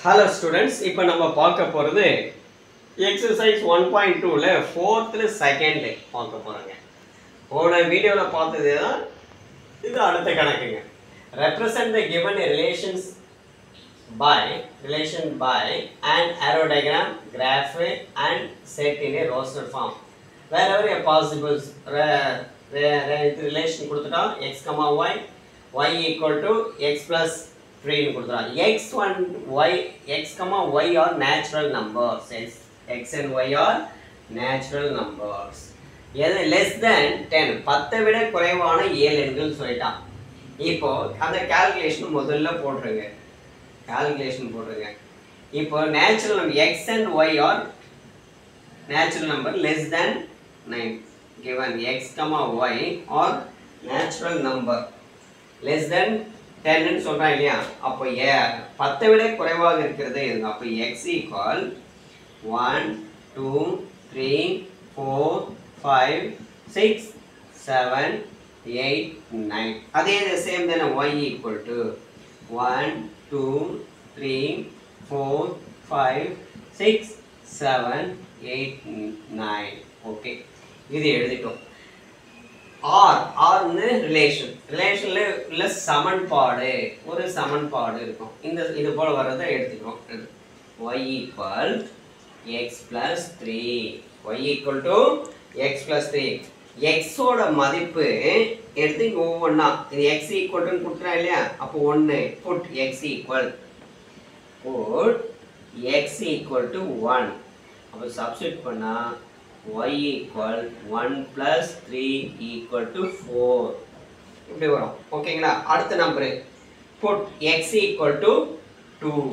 Hello students, இப்போ நம்ம பார்க்க போறது exercise 1.2 ல 4th second பார்க்க போறோங்க. போன வீடியோல பார்த்தது தான் இது அடுத்த கணக்குங்க. Represent the given relation by an arrow diagram, graph and set in a roster form. Wherever a possible relation கொடுத்துட்டா x, y equal to x plus 3 கொடுத்துறான். x, y are natural numbers. X and y are natural numbers. less than 10 10 விட குறைவான இயல் எண்கள் சொல்லிட்டான். இப்போ அந்த calculation முதல்ல போடுறங்க. இப்போ natural number x and y are natural number less than 9. Given x, y are natural number less than 10 ன்னு சொல்றான் இல்லையா? அப்போ 10 விட குறைவாக இருக்கிறது எதுங்க? அப்போ x equal 1 2 3 4 5 6 7 8 9. அதே சேம் தானே y equal to 1 2 3 4 5 6 7 8 9. ஓகே, இது எழுதிட்டோம். R ன்னு ரிலேஷன்ல உள்ள சமன்பாடு, ஒரு சமன்பாடு இருக்கும். இது போல வரதை எடுத்துக்கிறோம். y equal x plus 3. y equal to x plus 3. x ஓட மதிப்பு எடுத்து ஒவ்வொன்னா இது x equal to கொடுத்தா இல்லையா? அப்போ 1 put x equal to 1. அப்போ சப்ஸ்டிட்யூட் பண்ணா y equal 1 plus 3 equal to 4 இப்படி வரும். ஓகேங்களா? அடுத்த number put x equal to 2.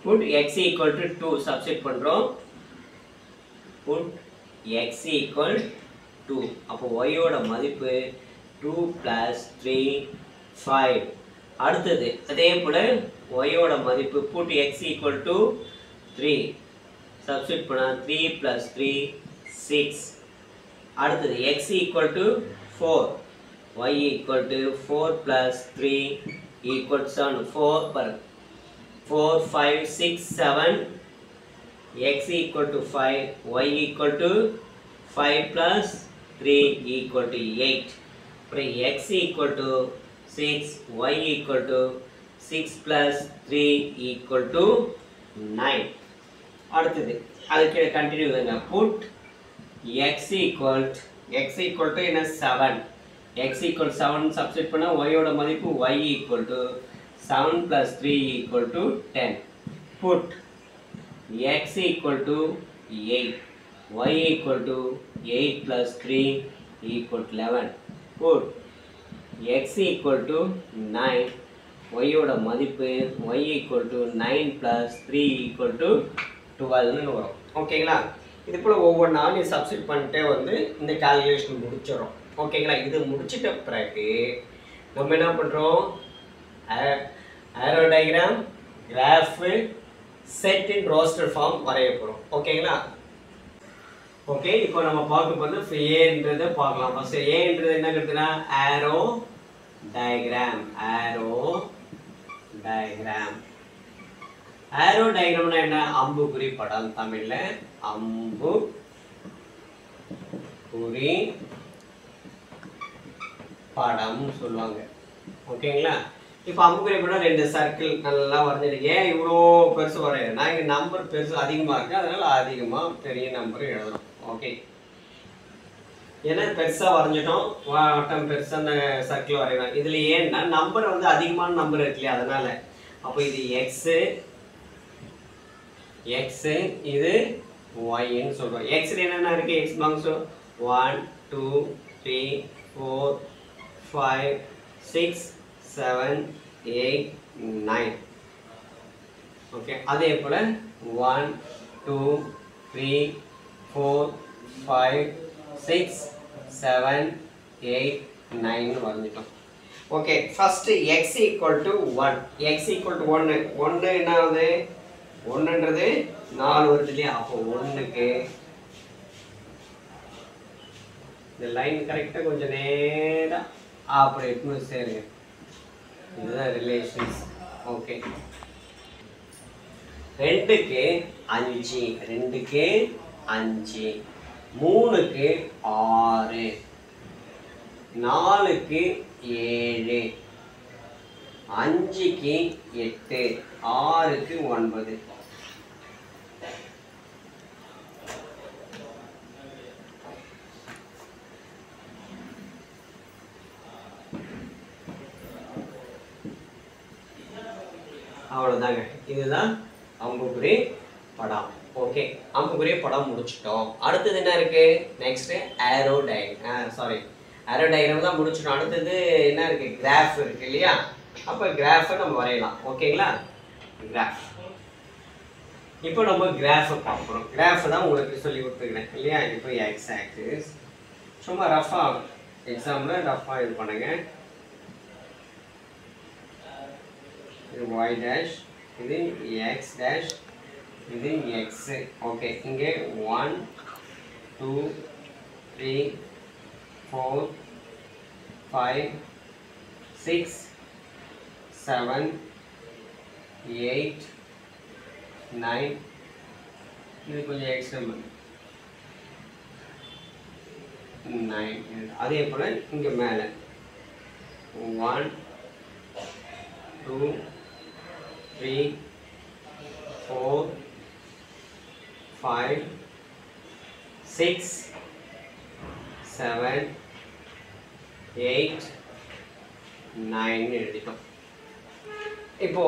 put x equal to 2 substitute பண்றோம். put x equal 2. அப்போ y ஓட மதிப்பு 2 plus 3 5. அடுத்தது அதே போல y ஓட மதிப்பு put x equal to 3 substitute பண்ணா 3 plus 3 6. அடுத்தது x equal to 4. y equal to 4 plus 3 equal to 7. 4 5 6 7. x equal to 5. y equal to 5 plus 3 equal to 8. அப்புறம் x equal to 6. y equal to 6 plus 3 equal to 9. அடுத்தது அதுக்கு continue பண்ணுங்க. put x equal to என்ன 7. x equal 7 substitute பண்ணா y ஓட மதிப்பு y equal to 7 plus 3 equal to 10. put x equal to 8. y equal to 8 plus 3 equal to 11. put x equal to 9. y ஓட மதிப்பு y equal to 9 plus 3 equal to 12 ன்னு வரும். ஓகேங்களா? இது போல ஒவ்வொன்றா நீ சப்ஸ்டிட்யூட் பண்ணிட்டே வந்து இந்த கால்குலேஷன் முடிச்சிடும். ஓகேங்களா? இது முடிச்சிட்ட பிறகு நம்ம என்ன பண்ணுறோம்? Arrow diagram, graph, set in roster form வரைய போகிறோம். ஓகேங்களா? ஓகே, இப்போ நம்ம பார்க்க போகிறது ஏன்றதை பார்க்கலாம். ஃபர்ஸ்ட் ஏன்றது என்ன கருத்துனா ஆரோ டயக்ராம். ஆரோ டயக்ராம்னா என்ன? அம்புக்குறி படம். தமிழ்ல அம்பு குறி படம் சொல்லுவாங்க. ஓகேங்களா? இப்போ அம்புக்குறி படம் 2 சர்க்கிள் நல்லா வரைஞ்சிருக்கு. ஏன் இவ்வளோ பெருசு வரைய? நான் இங்கே நம்பர் பெருசு அதிகமாக இருக்கு, அதனால அதிகமாக பெரிய நம்பர் எழுதணும். ஓகே, ஏன்னா பெருசாக வரைஞ்சிட்டோம், வட்டம் பெருசாக அந்த சர்க்கிள் வரையணும். இதில் ஏன்னா நம்பர் வந்து அதிகமான நம்பர் இருக்கு இல்லையா? அதனால அப்போ இது எக்ஸு, இது yன்னு சொல்றோம். x ல என்னென்ன இருக்கு? x belongs to 1 2 3 4 5 6 7 8 9. ஓகே, அதே போல 1 2 3 4 5 6 7 8 9 வரைஞ்சிட்டோம். Okay, first x equal to 1. x equal to 1 என்ன ஆகுது? 1ன்றது 4 வருது இல்லையா? அப்போ 1க்கு இந்த லைன் கரெக்டாக கொஞ்சம் நேராக அப்படி எடுத்துன்னு சேருங்க. இதுதான் ரிலேஷன்ஸ். ஓகே, 2க்கு 5 2க்கு 5 3க்கு 6 4க்கு 7 5க்கு 8 6க்கு 9 அவ்வளவுதாங்க. இதுதான் அம்புக்குறி படம். ஓகே, அம்புக்குறி படம் முடிச்சிட்டோம். அடுத்தது என்ன இருக்கு? நெக்ஸ்ட் ஏரோ டயக்ராம் தான் முடிச்சிட்டோம். அடுத்தது என்ன இருக்கு? கிராஃப் இருக்கு இல்லையா? அப்ப கிராஃபை நம்ம வரையலாம். ஓகேங்களா? கிராஃப். இப்போ நம்ம கிராஃபை பார்ப்போம். கிராஃப் தான் உங்களுக்கு சொல்லி கொடுத்துக்கிறேன் இல்லையா? இப்போ எக்ஸ் ஆக்சிஸ் சும்மா ரஃபா எக்ஸாம்ல ரஃபா இது பண்ணுங்க. இது y dash, இது x dash, இது x. ஓகே, இங்கே 1 2 3 4 5 6 7 8 9 இது கொஞ்சம் எக்ஸ்ட்ரா 9. அதே போல இங்க மேல 1 2 3 4 5 6 7 8 9 எழுதிட்டோம். இப்போ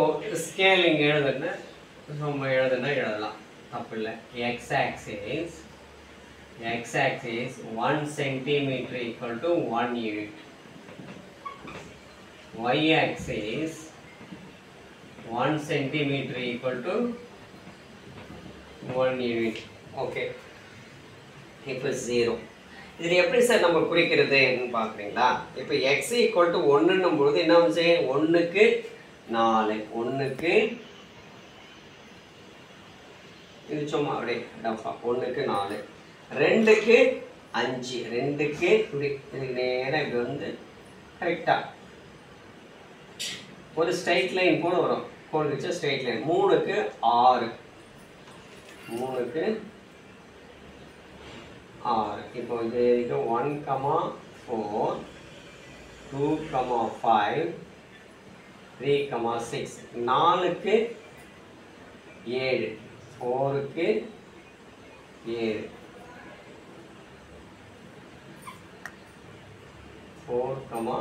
ஸ்கேலிங் எழுதுனா நம்ம எழுதலாம், தப்பு இல்லை. X axis 1 centimeter equal to 1 unit. Y axis 1 centimeter equal to 1 unit. Okay, இப்போ 0. இதில் எப்படி சார் நம்ம குறிக்கிறதுன்னு பார்க்குறீங்களா? இப்போ x ஈக்குவல் டு 1ன்னும் பொழுது என்ன வந்து 1க்கு 4 1க்கு இது சும்மா அப்படியே டஃபா 1க்கு 4 2க்கு 5 2க்கு இது நேராக இப்படி வந்து கரெக்டாக ஒரு ஸ்ட்ரைட் லைன் போல வரும். கோடு வச்ச ஸ்ட்ரைட் லைன். 3க்கு 6 3க்கு 6. இப்போ இது 1, 4 2, 5 3, 6 4க்கு 7 4க்கு 7 4,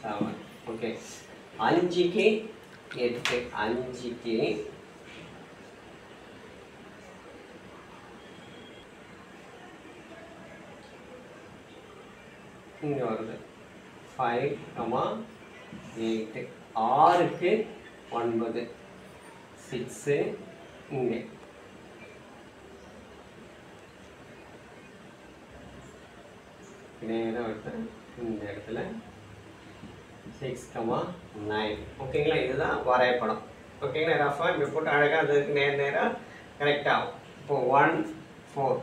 7. ஓகே, 5க்கு 8 5க்கு இங்க வருது 5, 8 6க்கு 9 6 இங்கே நேராக வருது இந்த இடத்துல 6, 9. ஓகேங்களா? இதுதான் வரைபடம். ஓகேங்களா? ரஃபா இப்படி போட்டு அழகாக அதுக்கு நேராக கரெக்டாக. இப்போ 1 4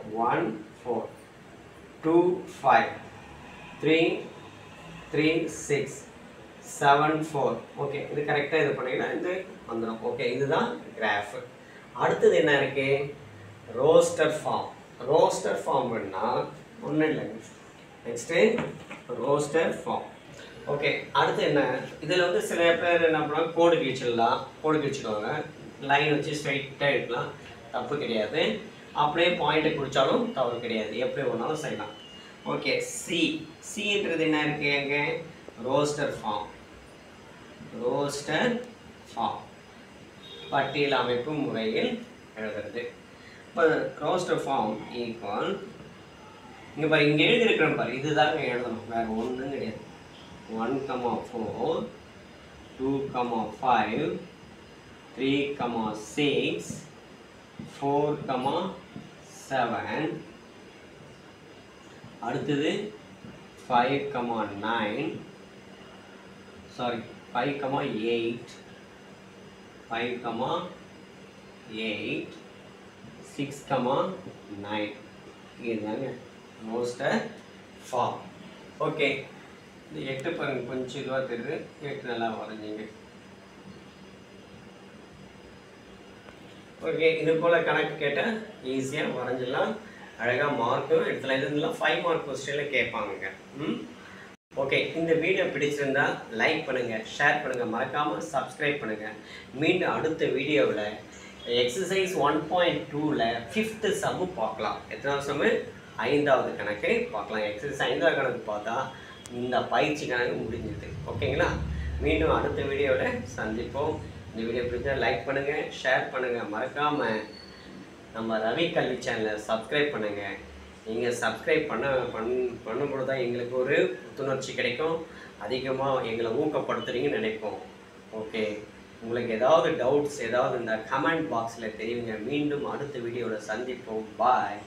2 5 3 3 6 7 4. ஓகே, இது கரெக்டாக இது பண்ணிங்கன்னா இது வந்துடும். ஓகே, இதுதான் கிராஃப். அடுத்தது என்ன இருக்கு? ரோஸ்டர் ஃபார்ம் பண்ணால் ஒன்றும் இல்லைங்க. Next roster form. ஓகே, அடுத்து என்ன? இதில் வந்து சில பேர் என்ன பண்ணுவாங்க, கோடு கிழிச்சிடுவாங்க. லைன் வச்சு ஸ்ட்ரைட்டாக எடுக்கலாம், தப்பு கிடையாது. அப்படியே பாயிண்ட்டை குறிச்சாலும் தவறு கிடையாது, எப்படி ஒன்றாலும் செய்யலாம். ஓகே, சின்றது என்ன இருக்கு? எங்கே? ரோஸ்டர் ஃபார்ம் பட்டியல் அமைப்பு முறையில் எழுதுறது. இப்போ ரோஸ்டர் ஃபார்ம் ஈக்குவல் இங்கே பாரு, இங்கே எழுதியிருக்கிறேன் பாரு, இதுதாங்க எழுதணும், வேறு ஒன்றும் கிடையாது. 1, 4 2, 5 3, 6 4, 7 அடுத்தது 5, 9 சாரி 5, 8 5, 8 6, 9. இதுதாங்க ரோஸ்டர் ஃபார்ம். ஓகே, இந்த 8 பாருங்க கொஞ்சம் இதுவாக தெரியுது. 8 நல்லா வரைஞ்சிங்க. ஓகே, இது போல் கணக்கு கேட்டால் ஈஸியாக வரைஞ்சிடலாம், அழகாக மார்க்கும் எடுத்துலாம். இதெல்லாம் 5 மார்க் கொஸ்டினில் கேட்பாங்க. ஓகே, இந்த வீடியோ பிடிச்சிருந்தா லைக் பண்ணுங்கள், ஷேர் பண்ணுங்கள், மறக்காமல் சப்ஸ்கிரைப் பண்ணுங்கள். மீண்டும் அடுத்த வீடியோவில் எக்ஸசைஸ் 1.2ல் 5th சம்மு பார்க்கலாம். எத்தனாவது சம்மு? 5வது கணக்கு பார்க்கலாம். எக்ஸசைஸ் 5வது கணக்கு பார்த்தா இந்த பயிற்சி கணக்கு முடிஞ்சுது. ஓகேங்களா? மீண்டும் அடுத்த வீடியோவில் சந்திப்போம். இந்த வீடியோ பிடிச்சா லைக் பண்ணுங்கள், ஷேர் பண்ணுங்கள், மறக்காமல் நம்ம ரவி கல்வி சேனலை சப்ஸ்கிரைப் பண்ணுங்கள். நீங்கள் சப்ஸ்கிரைப் பண்ணும்போது தான் எங்களுக்கு ஒரு புத்துணர்ச்சி கிடைக்கும், அதிகமாக எங்களை ஊக்கப்படுத்துறீங்கன்னு நினைப்போம். ஓகே, உங்களுக்கு ஏதாவது டவுட்ஸ் ஏதாவது இந்த கமெண்ட் பாக்ஸில் தெரியுங்க. மீண்டும் அடுத்த வீடியோவில் சந்திப்போம். பாய்.